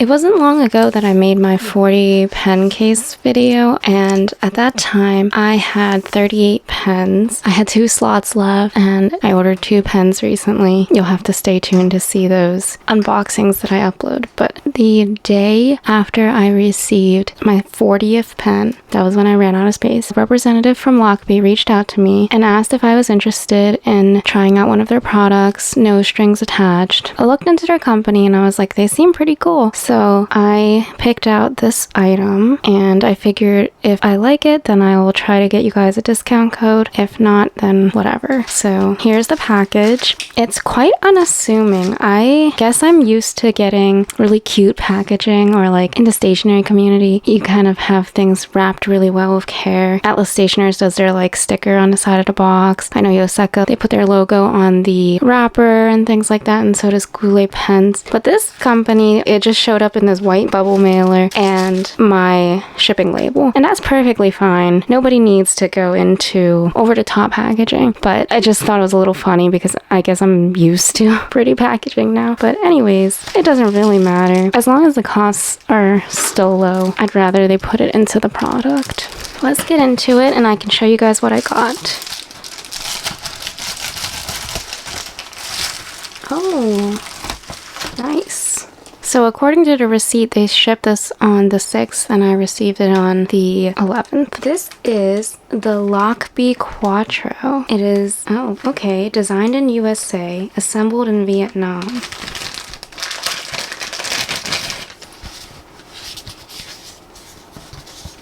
It wasn't long ago that I made my 40 pen case video, and at that time I had 38 pens. I had 2 slots left, and I ordered 2 pens recently. You'll have to stay tuned to see those unboxings that I upload. But the day after I received my 40th pen, that was when I ran out of space, a representative from Lochby reached out to me and asked if I was interested in trying out one of their products, no strings attached. I looked into their company and I was like, they seem pretty cool. So I picked out this item and I figured if I like it, then I will try to get you guys a discount code. If not, then whatever. So here's the package. It's quite unassuming. I guess I'm used to getting really cute packaging, or like in the stationery community, you kind of have things wrapped really well with care. Atlas Stationers does their like sticker on the side of the box. I know Yoseka, they put their logo on the wrapper and things like that, and so does Goulet Pens. But this company, it just showed up in this white bubble mailer and my shipping label, and that's perfectly fine. Nobody needs to go into over-the-top packaging, but I just thought it was a little funny because I guess I'm used to pretty packaging now. But anyways, it doesn't really matter. As long as the costs are still low, I'd rather they put it into the product. Let's get into it and I can show you guys what I got. Oh, nice. So according to the receipt, they shipped this on the 6th and I received it on the 11th. This is the Lochby Quattro. It is, oh, okay, designed in USA, assembled in Vietnam.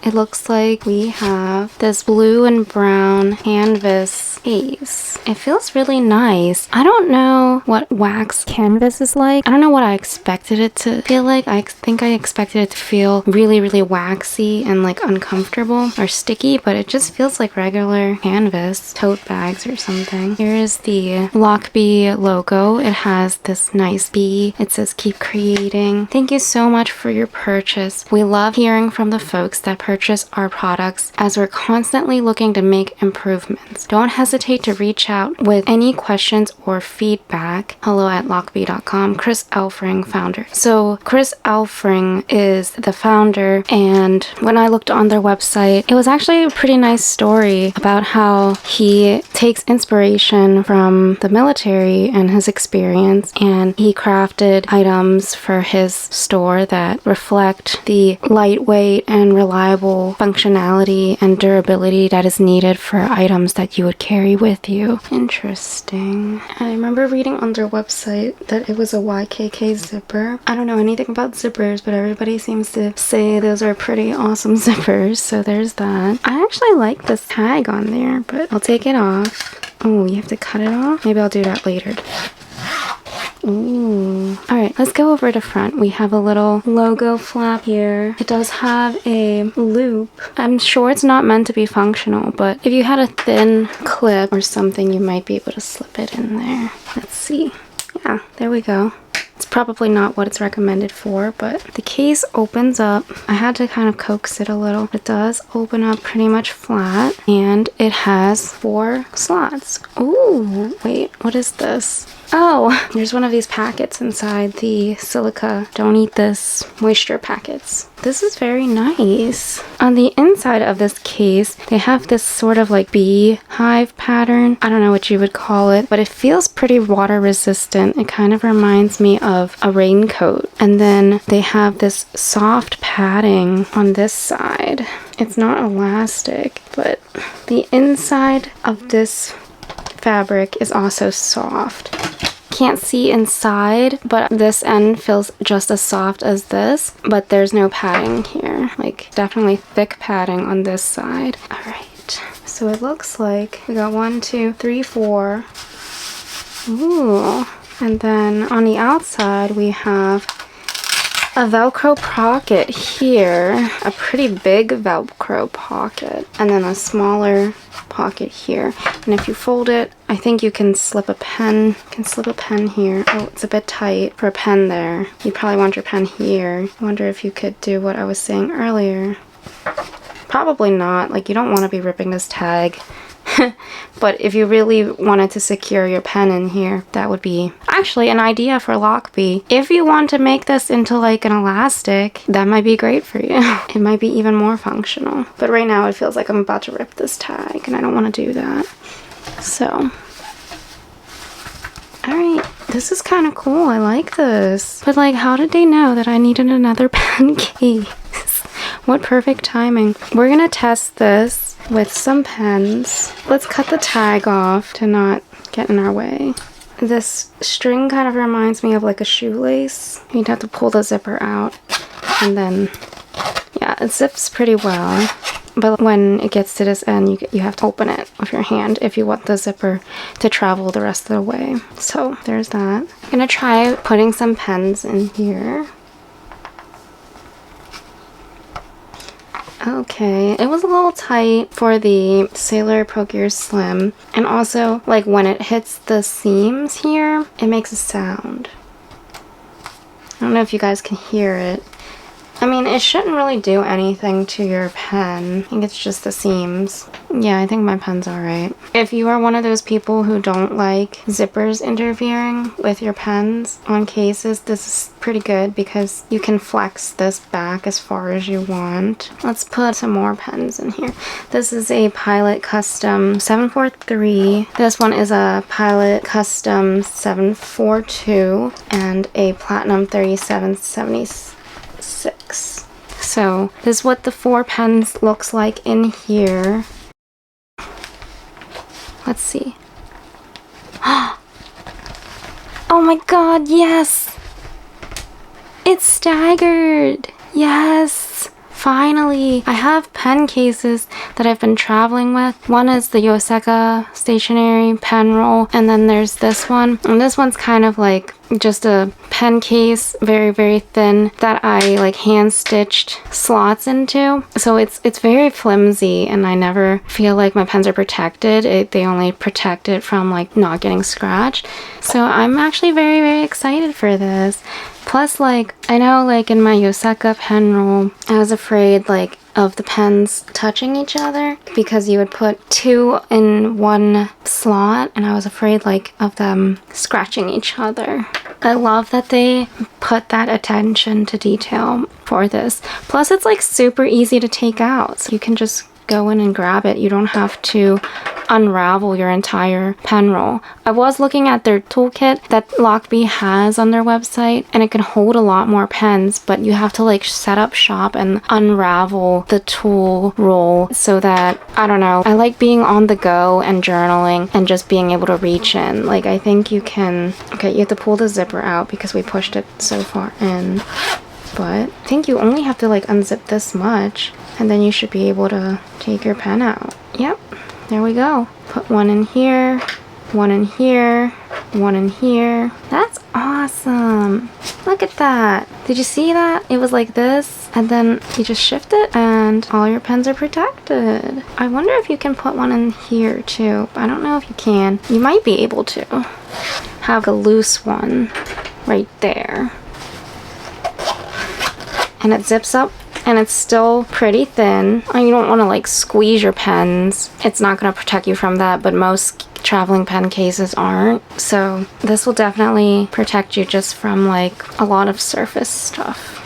It looks like we have this blue and brown canvas case. It feels really nice. I don't know what wax canvas is like. I don't know what I expected it to feel like. I think I expected it to feel really, really waxy and like uncomfortable or sticky, but it just feels like regular canvas, tote bags or something. Here is the Lochby logo. It has this nice bee. It says keep creating. Thank you so much for your purchase. We love hearing from the folks that purchase our products as we're constantly looking to make improvements. Don't hesitate to reach out with any questions or feedback. hello@lochby.com. Chris Elfring, founder. So Chris Elfring is the founder, and when I looked on their website, it was actually a pretty nice story about how he takes inspiration from the military and his experience, and he crafted items for his store that reflect the lightweight and reliable functionality and durability that is needed for items that you would carry with you. Interesting. I remember reading on their website that it was a YKK zipper. I don't know anything about zippers, but everybody seems to say those are pretty awesome zippers, so there's that. I actually like this tag on there, but I'll take it off. Oh, you have to cut it off? Maybe I'll do that later. Ooh. Alright, let's go over the front. We have a little logo flap here. It does have a loop. I'm sure it's not meant to be functional, but if you had a thin clip or something, you might be able to slip it in there. Let's see. Yeah, there we go. It's probably not what it's recommended for, but the case opens up. I had to kind of coax it a little. It does open up pretty much flat, and it has 4 slots. Ooh, wait, what is this? Oh, there's one of these packets inside the silica don't eat this moisture packets. This is very nice. On the inside of this case, they have this sort of like beehive pattern. I don't know what you would call it, but it feels pretty water resistant. It kind of reminds me of a raincoat. And then they have this soft padding on this side. It's not elastic, but the inside of this fabric is also soft. Can't see inside, but this end feels just as soft as this, but there's no padding here. Like, definitely thick padding on this side. Alright, so it looks like we got 1, 2, 3, 4. Ooh. And then on the outside we have a Velcro pocket here, a pretty big Velcro pocket, and then a smaller pocket here. And if you fold it, I think you can slip a pen. You can slip a pen here. Oh, it's a bit tight for a pen there. You probably want your pen here. I wonder if you could do what I was saying earlier. Probably not. Like, you don't want to be ripping this tag But if you really wanted to secure your pen in here, that would be actually an idea for Lochby. If you want to make this into like an elastic, that might be great for you. It might be even more functional. But right now it feels like I'm about to rip this tag and I don't want to do that. So, alright, this is kind of cool. I like this. But like, how did they know that I needed another pen case? What perfect timing. We're gonna test this with some pens. Let's cut the tag off to not get in our way. This string kind of reminds me of like a shoelace. You'd have to pull the zipper out and then, yeah, it zips pretty well. But when it gets to this end, you have to open it with your hand if you want the zipper to travel the rest of the way. So there's that. I'm gonna try putting some pens in here. Okay, it was a little tight for the Sailor Procure Slim, and also like when it hits the seams here, it makes a sound. I don't know if you guys can hear it. I mean, it shouldn't really do anything to your pen. I think it's just the seams. Yeah, I think my pen's alright. If you are one of those people who don't like zippers interfering with your pens on cases, this is pretty good because you can flex this back as far as you want. Let's put some more pens in here. This is a Pilot Custom 743. This one is a Pilot Custom 742 and a Platinum 3776. So this is what the 4 pens looks like in here. Let's see. Oh my god, yes! It's staggered! Yes! Finally! I have pen cases that I've been traveling with. One is the Yoseka Stationery pen roll, and then there's this one. And this one's kind of like just a pen case, very, very thin, that I like hand stitched slots into. So it's very flimsy and I never feel like my pens are protected. They only protect it from like not getting scratched. So I'm actually very, very excited for this. Plus, like, I know like in my Yoseka pen roll, I was afraid like of the pens touching each other because you would put 2 in one slot and I was afraid like of them scratching each other. I love that they put that attention to detail for this. Plus it's like super easy to take out, so you can just go in and grab it. You don't have to unravel your entire pen roll. I was looking at their toolkit that Lochby has on their website and it can hold a lot more pens, but you have to like set up shop and unravel the tool roll so that, I don't know, I like being on the go and journaling and just being able to reach in. Like I think you can, okay, you have to pull the zipper out because we pushed it so far in. But I think you only have to like unzip this much and then you should be able to take your pen out. Yep, there we go. Put one in here, one in here, one in here. That's awesome. Look at that. Did you see that? It was like this and then you just shift it and all your pens are protected. I wonder if you can put one in here too. I don't know if you can. You might be able to have a loose one right there. And it zips up and it's still pretty thin. You don't want to like squeeze your pens. It's not going to protect you from that, but most traveling pen cases aren't. So this will definitely protect you just from like a lot of surface stuff.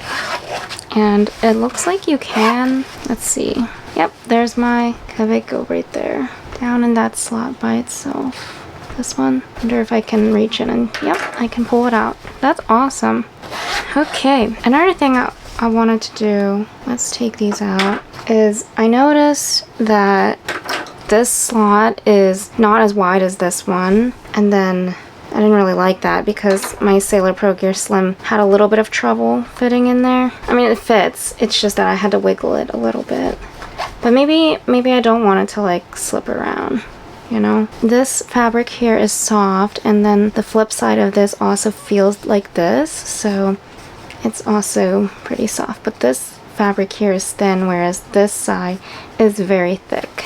And it looks like you can, let's see. Yep, there's my Kaweco right there. Down in that slot by itself. This one, wonder if I can reach in and, yep, I can pull it out. That's awesome. Okay, another thing I wanted to do, let's take these out, is I noticed that this slot is not as wide as this one, and then I didn't really like that because my Sailor Procure Slim had a little bit of trouble fitting in there. I mean, it fits, it's just that I had to wiggle it a little bit. But maybe I don't want it to like slip around, you know? This fabric here is soft, and then the flip side of this also feels like this, so it's also pretty soft. But this fabric here is thin, whereas this side is very thick.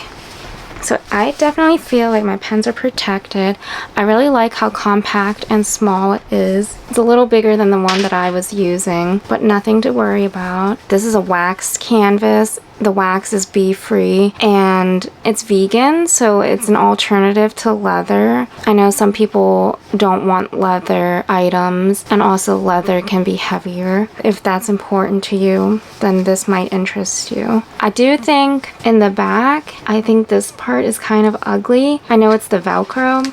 So I definitely feel like my pens are protected. I really like how compact and small it is. It's a little bigger than the one that I was using, but nothing to worry about. This is a waxed canvas. the wax is bee free and it's vegan, so it's an alternative to leather. I know some people don't want leather items, and also leather can be heavier. If that's important to you, then this might interest you. I do think in the back, I think this part is kind of ugly. I know it's the Velcro,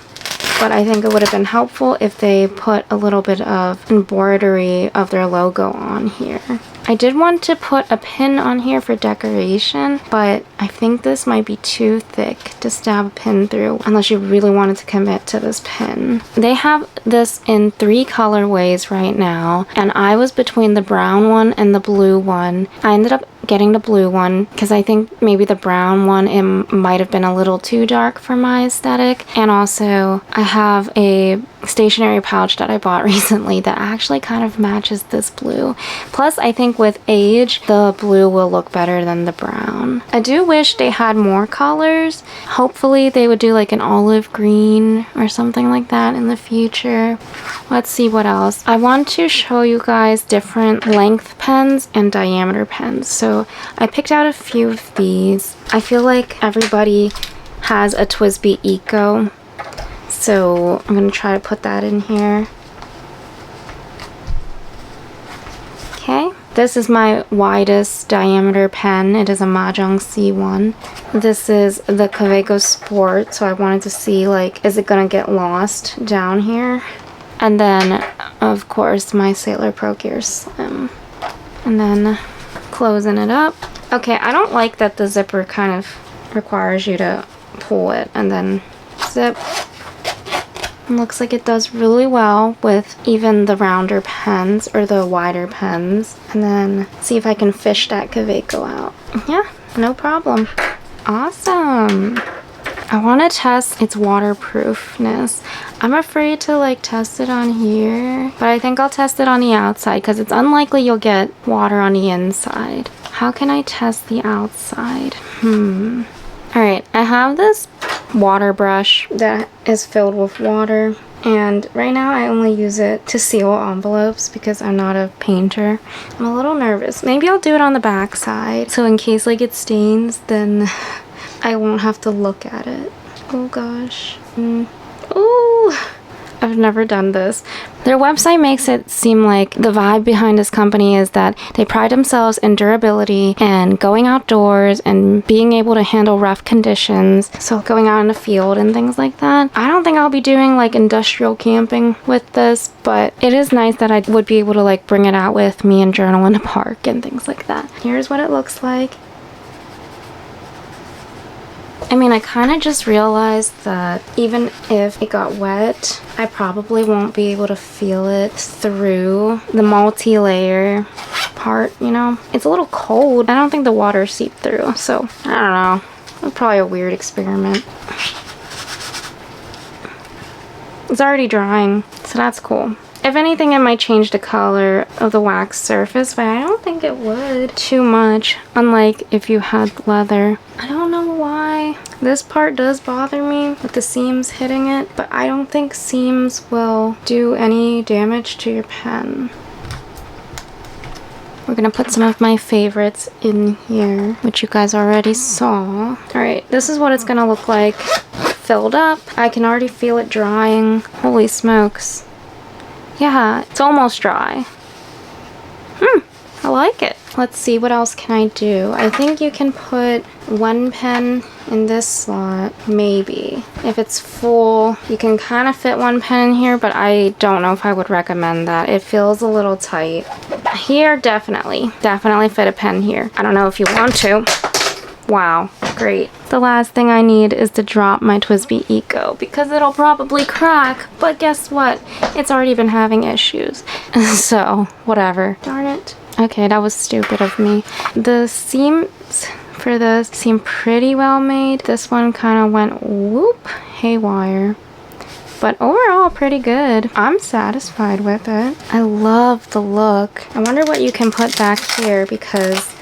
but I think it would have been helpful if they put a little bit of embroidery of their logo on here. I did want to put a pin on here for decoration, but I think this might be too thick to stab a pin through unless you really wanted to commit to this pin. They have this in 3 colorways right now, and I was between the brown one and the blue one. I ended up getting the blue one because I think maybe the brown one, it might have been a little too dark for my aesthetic. And also I have a stationery pouch that I bought recently that actually kind of matches this blue. Plus I think with age the blue will look better than the brown. I do wish they had more colors. Hopefully they would do like an olive green or something like that in the future. Let's see what else. I want to show you guys different length pens and diameter pens. So I picked out a few of these. I feel like everybody has a TWSBI Eco, so I'm gonna try to put that in here. Okay, this is my widest diameter pen. It is a Mahjong C1. This is the Kaweco Sport, so I wanted to see like, is it gonna get lost down here? And then of course my Sailor Pro Gear Slim. And then closing it up. Okay, I don't like that the zipper kind of requires you to pull it and then zip. It looks like it does really well with even the rounder pens or the wider pens. And then see if I can fish that Kaweco out. Yeah, no problem. Awesome. I want to test its waterproofness. I'm afraid to like test it on here, but I think I'll test it on the outside because it's unlikely you'll get water on the inside. How can I test the outside? Alright, I have this water brush that is filled with water, and right now I only use it to seal envelopes because I'm not a painter. I'm a little nervous. Maybe I'll do it on the back side, so in case like it stains, then I won't have to look at it. Oh gosh. Ooh, I've never done this. Their website makes it seem like the vibe behind this company is that they pride themselves in durability and going outdoors and being able to handle rough conditions. So going out in the field and things like that. I don't think I'll be doing like industrial camping with this, but it is nice that I would be able to like bring it out with me and journal in the park and things like that. Here's what it looks like. I mean, I kind of just realized that even if it got wet, I probably won't be able to feel it through the multi-layer part, you know? It's a little cold. I don't think the water seeped through, so I don't know. It's probably a weird experiment. It's already drying, so that's cool. If anything, it might change the color of the wax surface, but I don't think it would too much, unlike if you had leather. I don't know why. This part does bother me with the seams hitting it, but I don't think seams will do any damage to your pen. We're gonna put some of my favorites in here, which you guys already saw. Alright, this is what it's gonna look like filled up. I can already feel it drying. Holy smokes. Yeah, it's almost dry. I like it. Let's see, what else can I do? I think you can put one pen in this slot, maybe. If it's full, you can kind of fit one pen in here, but I don't know if I would recommend that. It feels a little tight. Here, definitely fit a pen here. I don't know if you want to. Wow, great. The last thing I need is to drop my TWSBI Eco because it'll probably crack, but guess what? It's already been having issues. So, whatever. Darn it. Okay, that was stupid of me. The seams for this seem pretty well made. This one kind of went whoop, haywire. But overall, pretty good. I'm satisfied with it. I love the look. I wonder what you can put back here because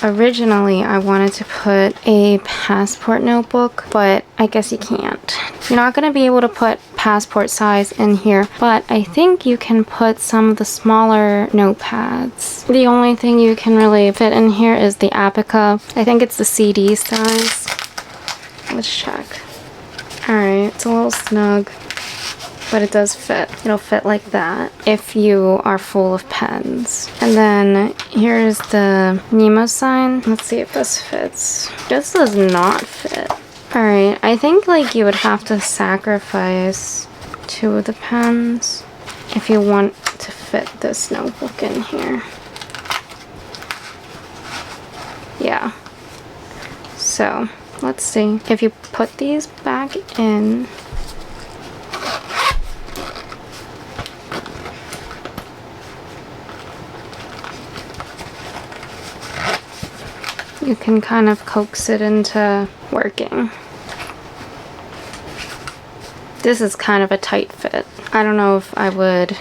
originally I wanted to put a passport notebook, but I guess you can't. You're not going to be able to put passport size in here, but I think you can put some of the smaller notepads. The only thing you can really fit in here is the Apica. I think it's the CD size. Let's check. Alright, it's a little snug, but it does fit. It'll fit like that if you are full of pens. And then here's the Nemo sign. Let's see if this fits. This does not fit. Alright, I think like you would have to sacrifice 2 of the pens if you want to fit this notebook in here. Yeah. So, let's see. If you put these back in, you can kind of coax it into working. This is kind of a tight fit. I don't know if I would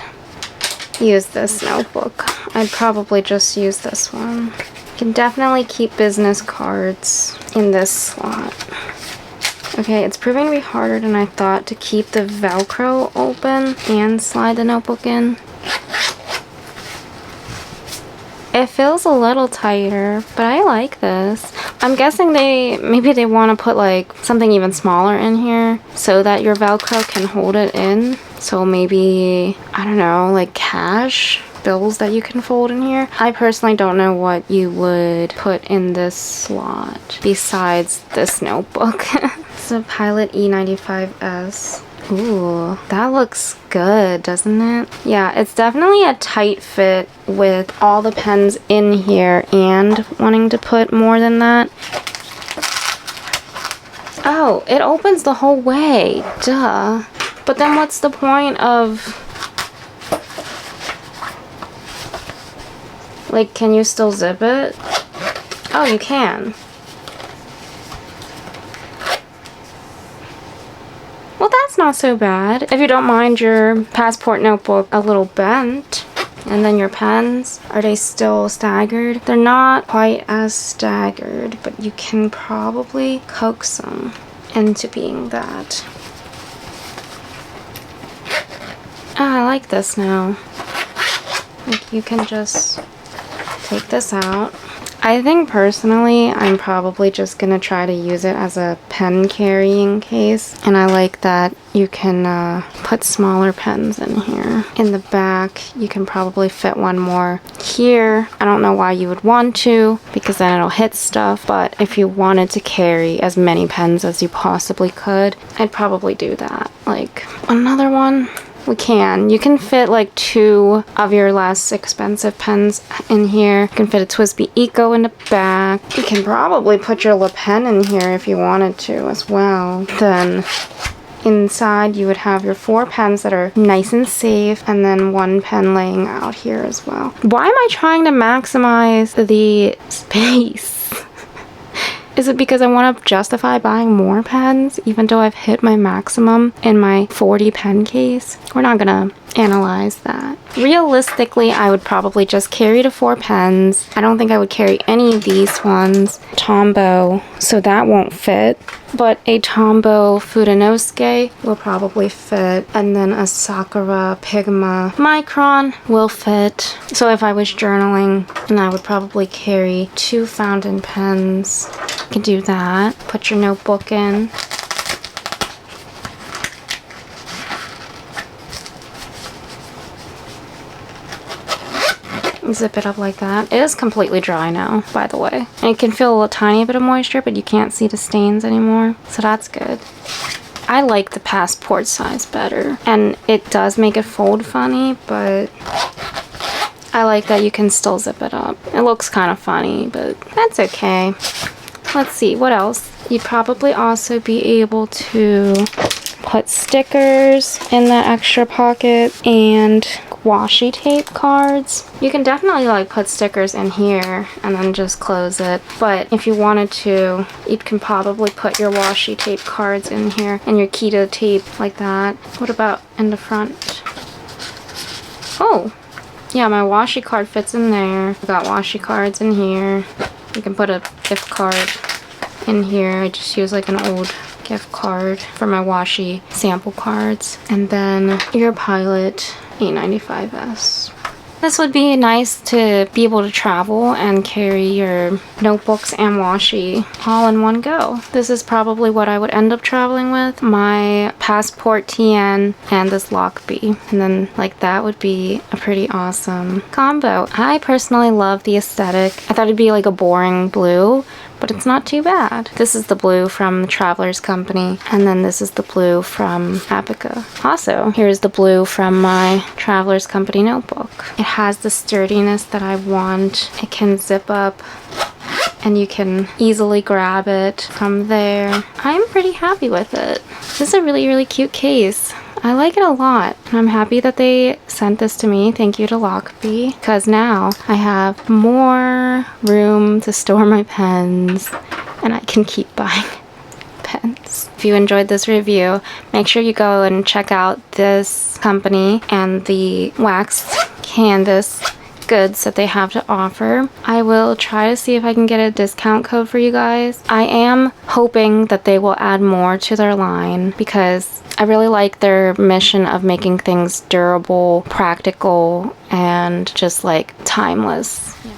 use this notebook. I'd probably just use this one. You can definitely keep business cards in this slot. Okay, it's proving to be harder than I thought to keep the Velcro open and slide the notebook in. It feels a little tighter, but I like this. I'm guessing maybe they want to put like something even smaller in here so that your Velcro can hold it in. So maybe, I don't know, like cash bills that you can fold in here. I personally don't know what you would put in this slot besides this notebook. It's a Pilot E95S. Ooh, that looks good, doesn't it? Yeah, it's definitely a tight fit with all the pens in here and wanting to put more than that. Oh, it opens the whole way. Duh. But then what's the point of... Like, can you still zip it? Oh, you can. Well, that's not so bad. If you don't mind your passport notebook a little bent, and then your pens, are they still staggered? They're not quite as staggered, but you can probably coax them into being that. Ah, I like this now. Like, you can just take this out. I think personally I'm probably just gonna try to use it as a pen carrying case, and I like that you can put smaller pens in here. In the back you can probably fit one more here. I don't know why you would want to, because then it'll hit stuff, but if you wanted to carry as many pens as you possibly could, I'd probably do that. Like another one. You can fit like 2 of your less expensive pens in here. You can fit a TWSBI Eco in the back. You can probably put your Le Pen in here if you wanted to as well. Then inside you would have your 4 pens that are nice and safe, and then 1 pen laying out here as well. Why am I trying to maximize the space? Is it because I want to justify buying more pens even though I've hit my maximum in my 40 pen case? We're not gonna analyze that. Realistically, I would probably just carry the 4 pens. I don't think I would carry any of these ones. Tombow, so that won't fit. But a Tombow Fudenosuke will probably fit. And then a Sakura Pigma Micron will fit. So if I was journaling, then I would probably carry 2 fountain pens. You can do that. Put your notebook in. Zip it up like that. It is completely dry now, by the way. And you can feel a tiny bit of moisture, but you can't see the stains anymore. So that's good. I like the passport size better. And it does make it fold funny, but I like that you can still zip it up. It looks kind of funny, but that's okay. Let's see, what else? You'd probably also be able to put stickers in that extra pocket and washi tape cards. You can definitely like put stickers in here and then just close it, but if you wanted to, you can probably put your washi tape cards in here and your keto tape like that. What about in the front? Oh, yeah, my washi card fits in there. I've got washi cards in here. You can put a gift card in here. I just use like an old gift card for my washi sample cards. And then your Pilot A95S. This would be nice to be able to travel and carry your notebooks and washi all in one go. This is probably what I would end up traveling with. My Passport TN and this Lochby. And then like that would be a pretty awesome combo. I personally love the aesthetic. I thought it'd be like a boring blue, but it's not too bad. This is the blue from the Traveler's Company, and then this is the blue from Apica. Also, here's the blue from my Traveler's Company notebook. It has the sturdiness that I want. It can zip up and you can easily grab it from there. I'm pretty happy with it. This is a really, really cute case. I like it a lot. I'm happy that they sent this to me. Thank you to Lochby, because now I have more room to store my pens and I can keep buying pens. If you enjoyed this review, make sure you go and check out this company and the wax canvas goods that they have to offer. I will try to see if I can get a discount code for you guys. I am hoping that they will add more to their line because I really like their mission of making things durable, practical, and just like timeless. Yeah.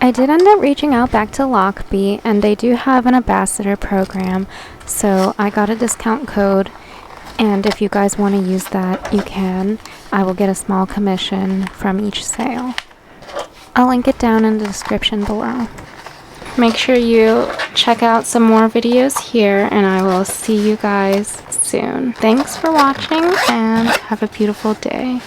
I did end up reaching out back to Lochby, and they do have an ambassador program, so I got a discount code, and if you guys want to use that, you can. I will get a small commission from each sale. I'll link it down in the description below. Make sure you check out some more videos here, and I will see you guys soon. Thanks for watching, and have a beautiful day.